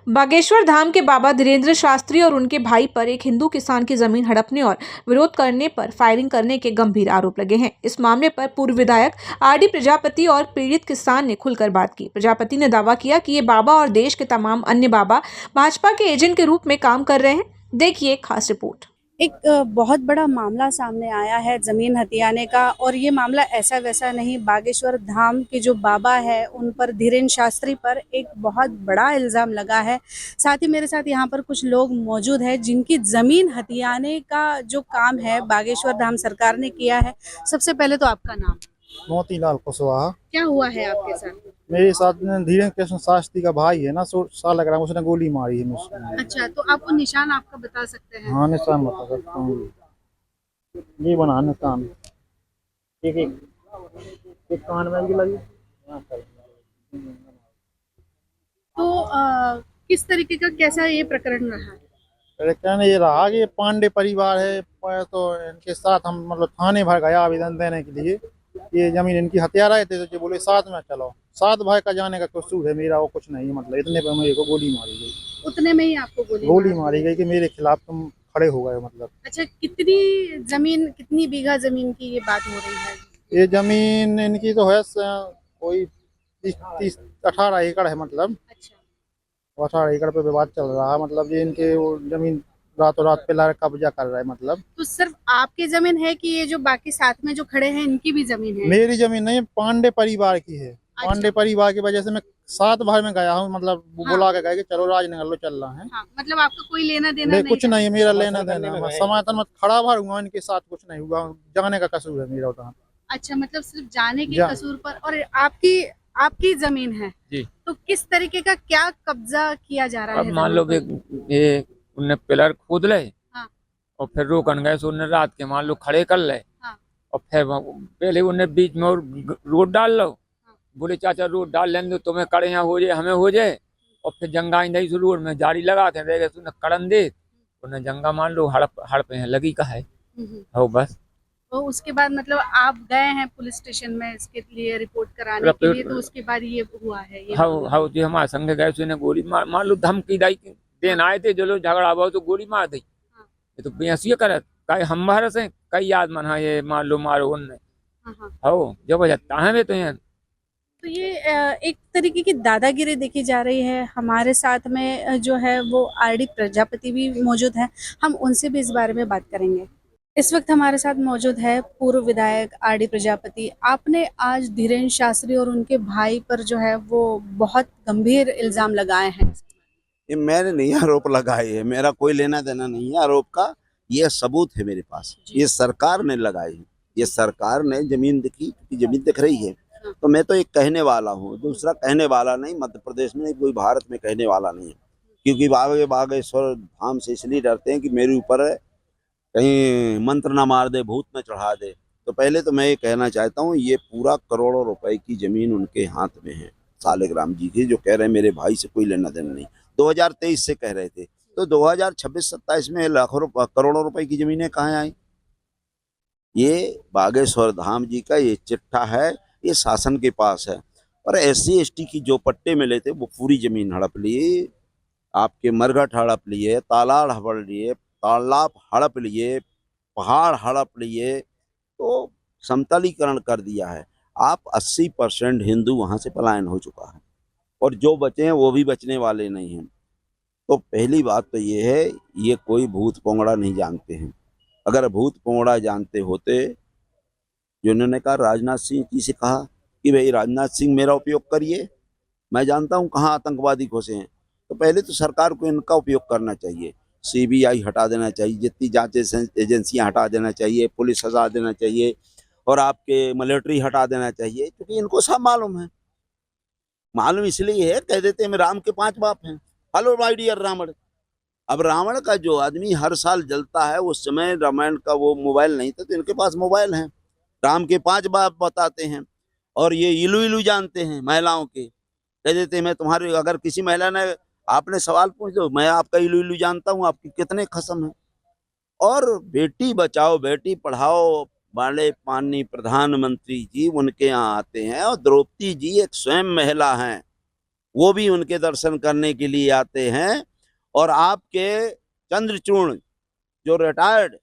बागेश्वर धाम के बाबा धीरेन्द्र शास्त्री और उनके भाई पर एक हिंदू किसान की जमीन हड़पने और विरोध करने पर फायरिंग करने के गंभीर आरोप लगे हैं। इस मामले पर पूर्व विधायक आरडी प्रजापति और पीड़ित किसान ने खुलकर बात की। प्रजापति ने दावा किया कि ये बाबा और देश के तमाम अन्य बाबा भाजपा के एजेंट के रूप में काम कर रहे हैं। देखिए खास रिपोर्ट। एक बहुत बड़ा मामला सामने आया है ज़मीन हथियाने का, और ये मामला ऐसा वैसा नहीं। बागेश्वर धाम के जो बाबा है उन पर, धीरेन्द्र शास्त्री पर एक बहुत बड़ा इल्ज़ाम लगा है। साथ ही मेरे साथ यहाँ पर कुछ लोग मौजूद हैं जिनकी ज़मीन हथियाने का जो काम है बागेश्वर धाम सरकार ने किया है। सबसे पहले तो आपका नाम? मोतीलाल कुशवाहा। क्या हुआ है आपके साथ? मेरे साथ में धीरेन्द्र कृष्ण शास्त्री का भाई है ना, साल लग रहा है, उसने गोली मारी है मुझको। अच्छा, तो आपको निशान आपका बता सकते हैं? हाँ, निशान बता सकता हूँ। ये बना निशान, एक एक एक कान में भी लगी। तो किस तरीके का, कैसा ये प्रकरण रहा है? कहने ये रहा कि ये पांडे परिवार है, तो इनके साथ हम मतलब थाने भर गया आवेदन देने के लिए। ये जमीन इनकी हत्या रहे थे, तो ये बोले साथ में चलो। सात भाई का जाने का कसूर है, मेरा वो कुछ नहीं है। मतलब इतने पे मेरे को गोली मारी गई। उतने में ही आपको गोली मारी गई कि मेरे खिलाफ तुम खड़े हो गए। मतलब अच्छा, कितनी बीघा जमीन की ये बात हो रही है? ये जमीन इनकी तो है कोई 30-18 एकड़ है। मतलब अच्छा, 18 एकड़ पे विवाद चल रहा है। मतलब ये इनके वो जमीन रातों रात पे कब्जा कर रहा है। मतलब तो सिर्फ आपकी जमीन है कि ये जो बाकी साथ में जो खड़े हैं इनकी भी जमीन है? मेरी जमीन नहीं, पांडे परिवार की है। अच्छा। पांडे परिवार की वजह से मैं 7 भाई में गया हूँ। मतलब वो बुला के गए कि चलो राजनगर लो, चल रहा है। हाँ, मतलब आपका कोई लेना देना नहीं? कुछ नहीं है, मेरा लेना देना। समाधान मत खड़ा भर हुआ, इनके साथ कुछ नहीं हुआ। जाने का कसूर है मेरा उधर। अच्छा, मतलब सिर्फ जाने के कसूर पर। और आपकी आपकी जमीन है जी, तो किस तरीके का क्या कब्जा किया जा रहा अब है? मान लो कि ये उनने पिलर खोद ले हाँ। और फिर रोकन गए, सो उन्हें रात के मान लो खड़े कर ले। हाँ। और फिर पहले उन्हें बीच में और रोड डाल लो। हाँ। बोले चाचा रोड डाल लेने दो, तुम्हें कड़े यहाँ हो जाए, हमें हो जाए। और फिर जंगा इंदई से रोड में जारी लगाते रह गए, कड़न दे उन्हें जंगा मान लो हड़प हैं लगी का है। हो बस। तो उसके बाद मतलब आप गए हैं पुलिस स्टेशन में इसके लिए रिपोर्ट कराने के लिए, तो उसके बाद ये हुआ है? ये हाँ जी, हमारे संग गए थे, ने गोली मान लो धमकी दाई देन आए थे। जो लोग झगड़ा हुआ तो गोली मार दी। हाँ। ये तो बेहसी करे कई हम भर से कई आदमन है ये मान लो मारो उनने। हो जब जाता है वे तो यहाँ। तो ये एक तरीके की दादागिरी देखी जा रही है। हमारे साथ में जो है वो आरडी प्रजापति भी मौजूद है, हम उनसे भी इस बारे में बात करेंगे। इस वक्त हमारे साथ मौजूद है पूर्व विधायक आरडी प्रजापति। आपने आज धीरेन्द्र शास्त्री और उनके भाई पर जो है वो बहुत गंभीर इल्जाम लगाए हैं। ये मैंने नहीं आरोप लगाए है, मेरा कोई लेना देना नहीं है आरोप का। ये सबूत है मेरे पास, ये सरकार ने लगाई है। ये सरकार ने जमीन दिखी, क्योंकि जमीन दिख रही है। तो मैं तो एक कहने वाला हूँ, दूसरा कहने वाला नहीं। मध्य प्रदेश में नहीं, कोई भारत में कहने वाला नहीं है। क्योंकि बागेश्वर धाम से इसलिए डरते हैं कि मेरे ऊपर कहीं मंत्र ना मार दे, भूत में चढ़ा दे। तो पहले तो मैं ये कहना चाहता हूँ, ये पूरा करोड़ों रुपए की जमीन उनके हाथ में है, सालिग्राम जी की, जो कह रहे हैं मेरे भाई से कोई लेना देना नहीं। 2023 से कह रहे थे, तो 2026-27 में लाखों करोड़ों रुपए की जमीनें कहाँ आई? ये बागेश्वर धाम जी का ये चिट्ठा है, ये शासन के पास है। और SC ST की जो पट्टे मिले थे वो पूरी जमीन हड़प लिए, आपके मरघट हड़प लिए, तालाब हड़प लिए, पहाड़ हड़प लिए, तो समतलीकरण कर दिया है। आप 80% हिंदू वहां से पलायन हो चुका है, और जो बचे हैं वो भी बचने वाले नहीं हैं। तो पहली बात तो ये है, ये कोई भूत पोंगड़ा नहीं जानते हैं। अगर भूत पोंगड़ा जानते होते, जिन्होंने कहा राजनाथ सिंह जी से कहा कि भाई राजनाथ सिंह मेरा उपयोग करिए, मैं जानता हूँ कहाँ आतंकवादी घुसे हैं। तो पहले तो सरकार को इनका उपयोग करना चाहिए। CBI हटा देना चाहिए, जितनी जांच एजेंसियां हटा देना चाहिए, पुलिस हटा देना चाहिए, और आपके मिलिट्री हटा देना चाहिए, क्योंकि इनको सब मालूम है। मालूम इसलिए है, कह देते हैं मैं राम के 5 बाप हैं। Hello my dear Ravan. अब रावण का जो आदमी हर साल जलता है, उस समय रामायण का वो मोबाइल नहीं था, तो इनके पास मोबाइल है। राम के 5 बाप बताते हैं, और ये इलू इलू जानते हैं महिलाओं के। कह देते हैं मैं तुम्हारे, अगर किसी महिला ने आपने सवाल पूछ दो, मैं आपका इलू इलू जानता हूँ, आपकी कितने खसम है। और बेटी बचाओ बेटी पढ़ाओ वाले माननीय प्रधानमंत्री जी उनके यहाँ आते हैं, और द्रौपदी जी एक स्वयं महिला हैं। वो भी उनके दर्शन करने के लिए आते हैं। और आपके चंद्रचूड़ जो रिटायर्ड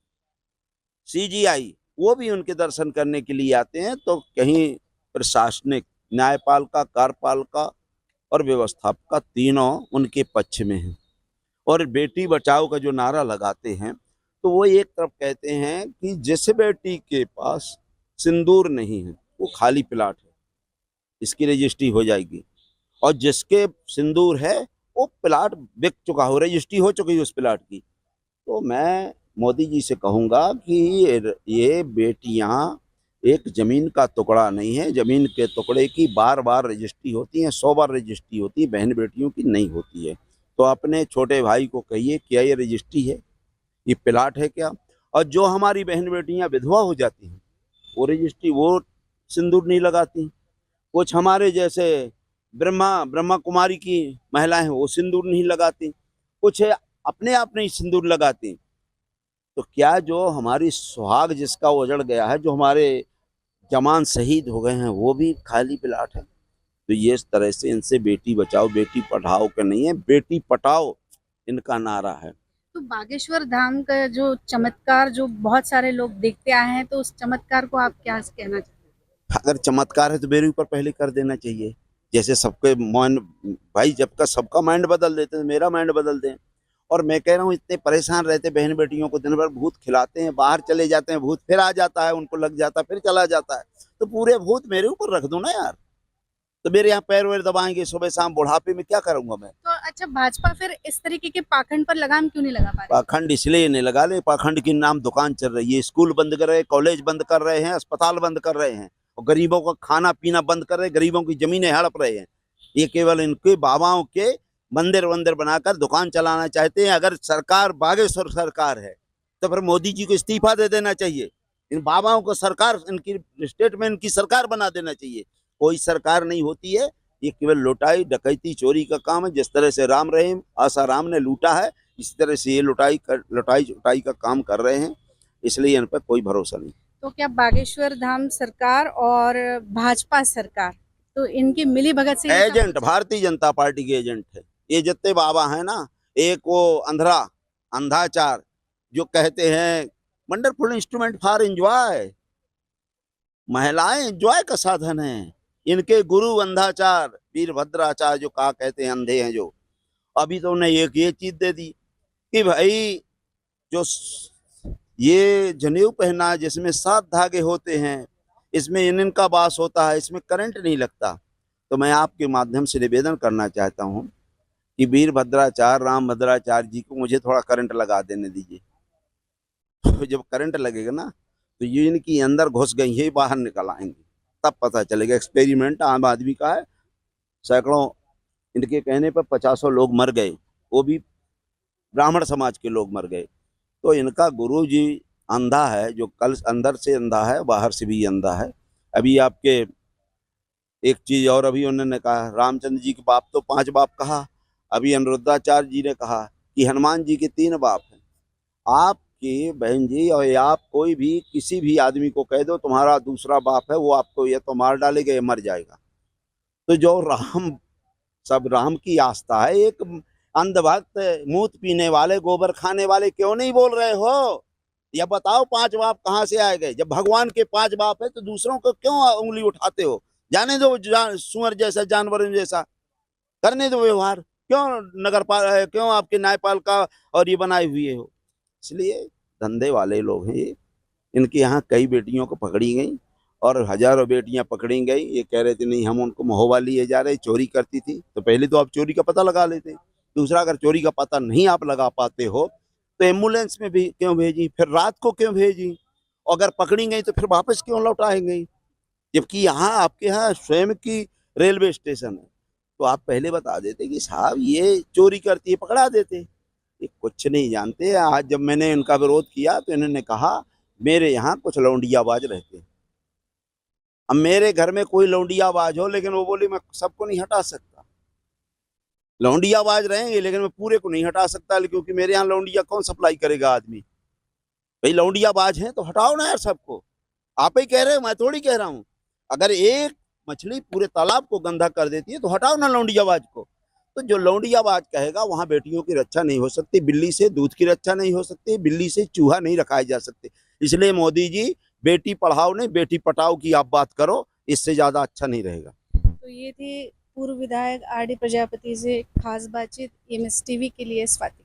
सीजीआई वो भी उनके दर्शन करने के लिए आते हैं। तो कहीं प्रशासनिक, न्यायपालिका, कार्यपालिका और व्यवस्थापिका तीनों उनके पक्ष में हैं। और बेटी बचाओ का जो नारा लगाते हैं तो वो एक तरफ कहते हैं कि जिस बेटी के पास सिंदूर नहीं है वो खाली प्लाट है, इसकी रजिस्ट्री हो जाएगी। और जिसके सिंदूर है वो प्लाट बिक चुका हो, रजिस्ट्री हो चुकी है उस प्लाट की। तो मैं मोदी जी से कहूँगा कि ये बेटियां एक जमीन का टुकड़ा नहीं है। जमीन के टुकड़े की बार बार रजिस्ट्री होती है, 100 बार रजिस्ट्री होती है, बहन बेटियों की नहीं होती है। तो अपने छोटे भाई को कहिए क्या ये रजिस्ट्री है, ये प्लाट है क्या। और जो हमारी बहन बेटियां विधवा हो जाती हैं वो रजिस्ट्री, वो सिंदूर नहीं लगाती। कुछ हमारे जैसे ब्रह्मा कुमारी की महिलाएं हैं वो सिंदूर नहीं लगाती, कुछ अपने आप नहीं सिंदूर लगाती। तो क्या जो हमारी सुहाग जिसका उजड़ गया है, जो हमारे जवान शहीद हो गए हैं, वो भी खाली प्लाट है। तो ये इस तरह से इनसे बेटी बचाओ बेटी पढ़ाओ का नहीं है, बेटी पटाओ इनका नारा है। तो बागेश्वर धाम का जो चमत्कार जो बहुत सारे लोग देखते आए हैं, तो उस चमत्कार को आप क्या कहना चाहते हैं? अगर चमत्कार है तो मेरे ऊपर पहले कर देना चाहिए। जैसे सबके माइंड, भाई जब का सबका माइंड बदल देते हैं मेरा माइंड बदल दें। और मैं कह रहा हूँ इतने परेशान रहते बहन बेटियों को, दिन भर भूत खिलाते हैं, बाहर चले जाते हैं, भूत फिर आ जाता है, उनको लग जाता है, फिर चला जाता है। तो पूरे भूत मेरे ऊपर रख दो ना यार। तो मेरे यहाँ पैर वैर दबाएंगे सुबह शाम, बुढ़ापे में क्या करूंगा मैं। तो अच्छा, भाजपा फिर इस तरीके के पाखंड पर लगाम क्यों नहीं लगा पा रही? पाखंड इसलिए नहीं लगा ले, पाखंड की नाम दुकान चल रही है, स्कूल बंद कर रहे, कॉलेज बंद कर रहे हैं, अस्पताल बंद कर रहे हैं, और गरीबों का खाना पीना बंद कर रहे, गरीबों की जमीनें हड़प रहे हैं। ये केवल इनके बाबाओं के मंदिर वंदिर बनाकर दुकान चलाना चाहते हैं। अगर सरकार बागेश्वर सरकार है तो फिर मोदी जी को इस्तीफा दे देना चाहिए। इन बाबाओं को सरकार, इनकी स्टेट में इनकी सरकार बना देना चाहिए। कोई सरकार नहीं होती है, ये केवल लुटाई डकैती चोरी का काम है। जिस तरह से राम रहीम आसाराम ने लूटा है, इसी तरह से ये लुटाई चुटाई का काम कर रहे हैं। इसलिए इन पर कोई भरोसा नहीं। तो क्या बागेश्वर धाम सरकार और भाजपा सरकार, तो इनकी मिली भगत से ये सब एजेंट कुछ- भारतीय जनता पार्टी के एजेंट है ये जितने बाबा हैं ना। एक वो अंधाचार जो कहते हैं वंडरफुल इंस्ट्रूमेंट फॉर एंजॉय, महिलाएं एंजॉय का साधन है। इनके गुरु अंधाचार वीरभद्राचार्य जो कहा कहते हैं अंधे हैं जो, अभी तो उन्हें एक ये चीज दे दी कि भाई जो ये जनेऊ पहना है जिसमें 7 धागे होते हैं, इसमें इनका वास होता है, इसमें करंट नहीं लगता। तो मैं आपके माध्यम से निवेदन करना चाहता हूँ कि वीरभद्राचार्य रामभद्राचार्य जी को मुझे थोड़ा करंट लगा देने दीजिए। तो जब करंट लगेगा ना तो ये इनकी अंदर घुस गई है, बाहर निकल आएंगे, तब पता चलेगा। एक्सपेरिमेंट आम आदमी का है। सैकड़ों, इनके कहने पर 50 लोग मर गए, वो भी ब्राह्मण समाज के लोग मर गए। तो इनका गुरु जी अंधा है, जो कल अंदर से अंधा है बाहर से भी अंधा है। अभी आपके एक चीज और अभी उन्होंने कहा, रामचंद्र जी के बाप तो 5 बाप कहा, अभी अनिरुद्धाचार्य जी ने कहा कि हनुमान जी के 3 बाप हैं। आपकी बहन जी और आप कोई भी किसी भी आदमी को कह दो तुम्हारा दूसरा बाप है, वो आपको या तो मार डालेगा या मर जाएगा। तो जो राम, सब राम की आस्था है। एक अंधभक्त मूत पीने वाले गोबर खाने वाले क्यों नहीं बोल रहे हो? या बताओ 5 बाप कहाँ से आए गए? जब भगवान के 5 बाप है तो दूसरों को क्यों उंगली उठाते हो? जाने दो सुअर जैसा, जानवर जैसा, करने दो व्यवहार। क्यों क्यों आपके न्यायपालिका और ये बनाए हुए हो? इसलिए धंधे वाले लोग हैं ये। इनके यहाँ कई बेटियों को पकड़ी गई और हजारों बेटियां पकड़ी गई। ये कह रहे थे नहीं हम उनको महोबा लिए जा रहे, चोरी करती थी। तो पहले तो आप चोरी का पता लगा लेते। दूसरा, अगर चोरी का पता नहीं आप लगा पाते हो तो एम्बुलेंस में भी क्यों भेजी, फिर रात को क्यों भेजी? अगर पकड़ी गई तो फिर वापस क्यों लौटाएंगे? जबकि यहाँ आपके यहाँ स्वयं की रेलवे स्टेशन है। तो आप पहले बता देते कि साहब ये चोरी करती है, पकड़ा देते। ये कुछ नहीं जानते। आज जब मैंने इनका विरोध किया तो इन्होंने कहा मेरे यहाँ कुछ लौंडियाबाज रहते हैं। अब मेरे घर में कोई लौंडियाबाज हो, लेकिन वो बोली मैं सबको नहीं हटा सकता। लौंडियाबाज रहेंगे लेकिन मैं पूरे को नहीं हटा सकता, क्योंकि मेरे यहाँ लौंडिया कौन सप्लाई करेगा आदमी? भाई लौंडियाबाज हैं तो हटाओ ना यार सबको। आप ही कह रहे हो, मैं थोड़ी कह रहा हूँ। अगर एक मछली पूरे तालाब को गंदा कर देती है, तो हटाओ ना लौंडियाबाज को। तो जो लौंडियाबाज कहेगा वहाँ बेटियों की रक्षा नहीं हो सकती, बिल्ली से दूध की रक्षा नहीं हो सकती, बिल्ली से चूहा नहीं रखाए जा सकते। इसलिए मोदी जी बेटी पढ़ाओ नहीं बेटी पटाओ की आप बात करो, इससे ज्यादा अच्छा नहीं रहेगा। तो ये थी पूर्व विधायक आर डी प्रजापति से खास बातचीत। एमएस टीवी के लिए स्वाति।